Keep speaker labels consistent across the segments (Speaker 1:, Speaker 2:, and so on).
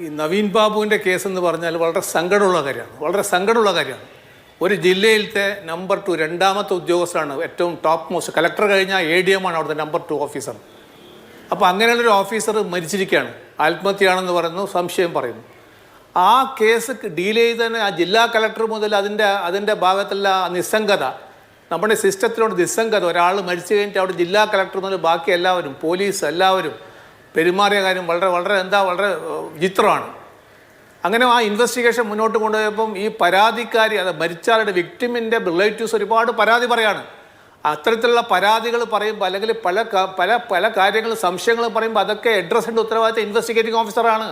Speaker 1: ഈ നവീൻ ബാബുവിൻ്റെ കേസെന്ന് പറഞ്ഞാൽ വളരെ സങ്കടമുള്ള കാര്യമാണ്. ഒരു ജില്ലയിലത്തെ നമ്പർ 2 രണ്ടാമത്തെ ഉദ്യോഗസ്ഥരാണ്, ഏറ്റവും ടോപ്പ് മോസ്റ്റ്. കലക്ടർ കഴിഞ്ഞാൽ ADM ആണ് അവിടുത്തെ നമ്പർ 2 ഓഫീസർ. അപ്പോൾ അങ്ങനെയുള്ളൊരു ഓഫീസർ മരിച്ചിരിക്കുകയാണ്, ആത്മഹത്യയാണെന്ന് പറയുന്നു, സംശയം പറയുന്നു. ആ കേസ് ഡീൽ ചെയ്തതിന് ആ ജില്ലാ കലക്ടർ മുതൽ അതിൻ്റെ ഭാഗത്തുള്ള നിസ്സംഗത, നമ്മുടെ സിസ്റ്റത്തിലുള്ള നിസ്സംഗത, ഒരാൾ മരിച്ചു കഴിഞ്ഞിട്ട് അവിടെ ജില്ലാ കലക്ടർ മുതൽ ബാക്കി എല്ലാവരും, പോലീസ് എല്ലാവരും പെരുമാറിയ കാര്യം വളരെ വിചിത്രമാണ്. അങ്ങനെ ആ ഇൻവെസ്റ്റിഗേഷൻ മുന്നോട്ട് കൊണ്ടുപോയപ്പം ഈ പരാതിക്കാരി, അത് മരിച്ചാളുടെ വിക്ടിമിൻ്റെ റിലേറ്റീവ്സ് ഒരുപാട് പരാതി പറയാണ്. അത്തരത്തിലുള്ള പരാതികൾ പറയുമ്പോൾ അല്ലെങ്കിൽ പല കാര്യങ്ങൾ, സംശയങ്ങൾ പറയുമ്പോൾ അതൊക്കെ അഡ്രസ്സിൻ്റെ ഉത്തരവാദിത്തം ഇൻവെസ്റ്റിഗേറ്റിംഗ് ഓഫീസറാണ്.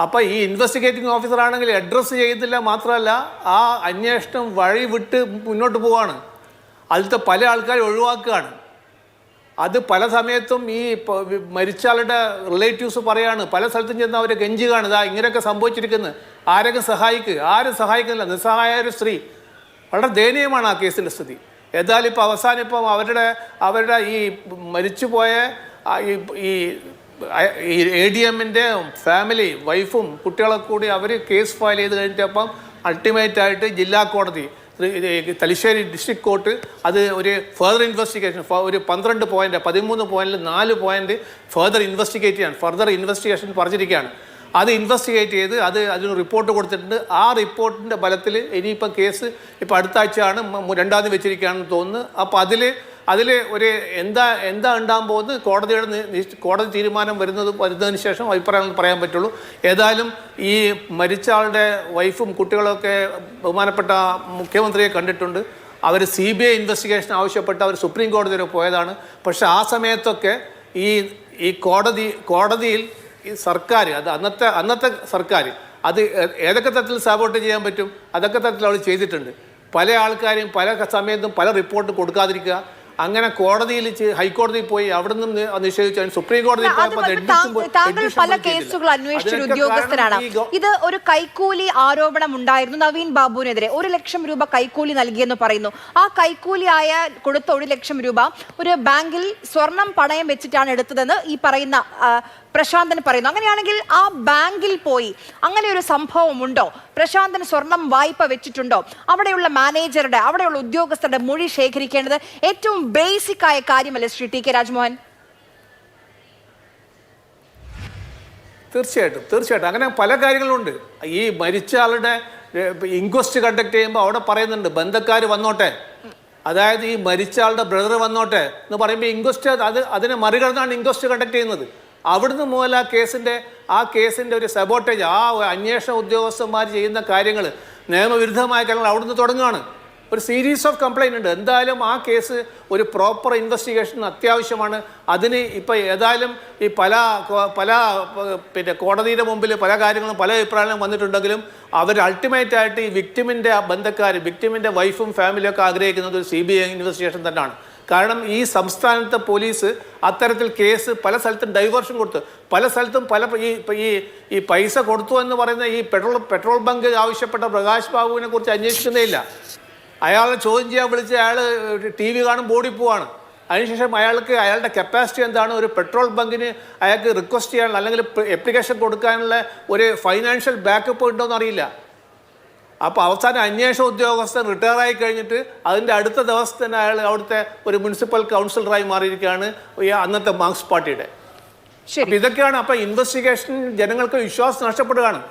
Speaker 1: അപ്പോൾ ഈ ഇൻവെസ്റ്റിഗേറ്റിംഗ് ഓഫീസറാണെങ്കിൽ അഡ്രസ്സ് ചെയ്യുന്നില്ല, മാത്രമല്ല ആ അന്വേഷണം വഴി വിട്ട് മുന്നോട്ട് പോവുകയാണ്. അതിലത്തെ പല ആൾക്കാരെ ഒഴിവാക്കുകയാണ്. അത് പല സമയത്തും ഈ മരിച്ചാളുടെ റിലേറ്റീവ്സ് പറയാണ്, പല സ്ഥലത്തും ചെന്ന് അവരെ കെഞ്ചുകയാണ്, ഇതാ ഇങ്ങനെയൊക്കെ സംഭവിച്ചിരിക്കുന്നത്, ആരും സഹായിക്കുന്നില്ല, നിസ്സഹായ ഒരു സ്ത്രീ. വളരെ ദയനീയമാണ് ആ കേസിൻ്റെ സ്ഥിതി. ഏതായാലും ഇപ്പോൾ അവസാനം അവരുടെ ഈ മരിച്ചുപോയ ഈ ADMൻ്റെ ഫാമിലി, വൈഫും കുട്ടികളൊക്കെ കൂടി അവർ കേസ് ഫയൽ ചെയ്ത് കഴിഞ്ഞിട്ടപ്പം അൾട്ടിമേറ്റായിട്ട് ജില്ലാ കോടതി, തലശ്ശേരി ഡിസ്ട്രിക്ട് കോർട്ട് അത് ഒരു ഫർദർ ഇൻവെസ്റ്റിഗേഷൻ, ഒരു 12 പോയിൻ്റ് 13 പോയിന്റിൽ 4 പോയിന്റ് ഫർദർ ഇൻവെസ്റ്റിഗേഷൻ പറഞ്ഞിരിക്കുകയാണ്. അത് ഇൻവെസ്റ്റിഗേറ്റ് ചെയ്ത് അതിന് റിപ്പോർട്ട് കൊടുത്തിട്ടുണ്ട്. ആ റിപ്പോർട്ടിൻ്റെ ബലത്തിൽ ഇനിയിപ്പം കേസ് ഇപ്പോൾ അടുത്ത ആഴ്ചയാണ് 2ാം തീയതി വെച്ചിരിക്കുകയാണെന്ന് തോന്നുന്നു. അപ്പോൾ അതിൽ ഒരു എന്താ ഉണ്ടാകാൻ പോകുന്നത് കോടതി തീരുമാനം വരുന്നതിന് ശേഷം അഭിപ്രായങ്ങൾ പറയാൻ പറ്റുള്ളൂ. ഏതായാലും ഈ മരിച്ച ആളുടെ വൈഫും കുട്ടികളൊക്കെ ബഹുമാനപ്പെട്ട മുഖ്യമന്ത്രിയെ കണ്ടിട്ടുണ്ട്. അവർ CBI ഇൻവെസ്റ്റിഗേഷൻ ആവശ്യപ്പെട്ട് അവർ സുപ്രീം കോടതി വരെ പോയതാണ്. പക്ഷേ ആ സമയത്തൊക്കെ ഈ കോടതിയിൽ ഈ സർക്കാർ, അത് അന്നത്തെ സർക്കാർ, അത് ഏതൊക്കെ തരത്തിൽ സപ്പോർട്ട് ചെയ്യാൻ പറ്റും അതൊക്കെ തരത്തിൽ അവർ ചെയ്തിട്ടുണ്ട്. പല ആൾക്കാരും പല സമയത്തും പല റിപ്പോർട്ട് കൊടുക്കാതിരിക്കുക, അങ്ങനെ ഹൈക്കോടതിയിൽ പോയി അവിടെ നിന്ന് നിഷേധിച്ചു, സുപ്രീം കോടതിയിൽ
Speaker 2: താങ്കൾ പല കേസുകൾ അന്വേഷിച്ച ഉദ്യോഗസ്ഥരാണ്. ഇത് ഒരു കൈക്കൂലി ആരോപണം ഉണ്ടായിരുന്നു നവീൻ ബാബുവിനെതിരെ. 1 ലക്ഷം രൂപ കൈക്കൂലി നൽകിയെന്ന് പറയുന്നു. ആ കൈക്കൂലി കൊടുത്ത 1 ലക്ഷം രൂപ ഒരു ബാങ്കിൽ സ്വർണം പണയം വെച്ചിട്ടാണ് എടുത്തതെന്ന് ഈ പറയുന്ന പ്രശാന്തൻ പറയുന്നു. അങ്ങനെയാണെങ്കിൽ ആ ബാങ്കിൽ പോയി അങ്ങനെ ഒരു സംഭവം ഉണ്ടോ? പ്രശാന്തന് സ്വർണം വായ്പ വെച്ചിട്ടുണ്ടോ? അവിടെയുള്ള മാനേജറുടെ, അവിടെയുള്ള ഉദ്യോഗസ്ഥരുടെ മൊഴി ശേഖരിക്കേണ്ടത് ഏറ്റവും ബേസിക് ആയ കാര്യമല്ലേ ശ്രീ TK രാജ്മോഹൻ?
Speaker 1: തീർച്ചയായിട്ടും അങ്ങനെ പല കാര്യങ്ങളുണ്ട്. ഈ മരിച്ച ആളുടെ ഇൻക്വസ്റ്റ് കണ്ടക്ട് ചെയ്യുമ്പോൾ അവിടെ പറയുന്നുണ്ട് ബന്ധക്കാർ വന്നോട്ടെ, അതായത് ഈ മരിച്ച ആളുടെ ബ്രദർ വന്നോട്ടെ എന്ന് പറയുമ്പോൾ ഇൻക്വസ്റ്റ് അതിനെ മറികടന്നാണ് ഇൻക്വസ്റ്റ് കണ്ടക്ട് ചെയ്യുന്നത്. അവിടുന്ന് മുതൽ ആ കേസിൻ്റെ ഒരു സബോട്ടേജ്, ആ അന്വേഷണ ഉദ്യോഗസ്ഥന്മാർ ചെയ്യുന്ന കാര്യങ്ങൾ, നിയമവിരുദ്ധമായ കാര്യങ്ങൾ അവിടുന്ന് തുടങ്ങുകയാണ്. ഒരു സീരീസ് ഓഫ് കംപ്ലൈൻ്റ് ഉണ്ട്. എന്തായാലും ആ കേസ് ഒരു പ്രോപ്പർ ഇൻവെസ്റ്റിഗേഷൻ അത്യാവശ്യമാണ്. അതിന് ഇപ്പോൾ ഏതായാലും ഈ പല കോടതിയുടെ മുമ്പിൽ പല കാര്യങ്ങളും പല അഭിപ്രായങ്ങളും വന്നിട്ടുണ്ടെങ്കിലും അവർ അൾട്ടിമേറ്റായിട്ട് ഈ വിക്ടിമിൻ്റെ ബന്ധക്കാർ, വിക്ടിമിൻ്റെ വൈഫും ഫാമിലിയൊക്കെ ആഗ്രഹിക്കുന്നത് ഒരു CBI ഇൻവെസ്റ്റിഗേഷൻ തന്നെയാണ്. കാരണം ഈ സംസ്ഥാനത്തെ പോലീസ് അത്തരത്തിൽ കേസ് പല സ്ഥലത്തും ഡൈവേർഷൻ കൊടുത്തു, പല സ്ഥലത്തും ഈ പൈസ കൊടുത്തു എന്ന് പറയുന്ന ഈ പെട്രോൾ ബങ്ക് ആവശ്യപ്പെട്ട പ്രകാശ് ബാബുവിനെ കുറിച്ച് അന്വേഷിക്കുന്നേ ഇല്ല. അയാളെ ചോദ്യം ചെയ്യാൻ വിളിച്ച് അയാൾ TV കാണും ഓടിപ്പോവാണ്. അതിനുശേഷം അയാളുടെ കപ്പാസിറ്റി എന്താണ്, ഒരു പെട്രോൾ ബങ്കിന് അയാൾക്ക് റിക്വസ്റ്റ് ചെയ്യാനുള്ള അല്ലെങ്കിൽ അപ്ലിക്കേഷൻ കൊടുക്കാനുള്ള ഒരു ഫൈനാൻഷ്യൽ ബാക്കപ്പ് ഉണ്ടോയെന്ന് അറിയില്ല. അപ്പോൾ അവസാനം അന്വേഷണ ഉദ്യോഗസ്ഥൻ റിട്ടയറായി കഴിഞ്ഞിട്ട് അതിൻ്റെ അടുത്ത ദിവസം തന്നെ അയാൾ അവിടുത്തെ ഒരു മുനിസിപ്പൽ കൗൺസിലറായി മാറിയിരിക്കുകയാണ് അന്നത്തെ മാർക്സ് പാർട്ടിയുടെ. ഇതൊക്കെയാണ് അപ്പോൾ ഇൻവെസ്റ്റിഗേഷൻ ജനങ്ങൾക്ക് വിശ്വാസം നഷ്ടപ്പെടുകയാണ്.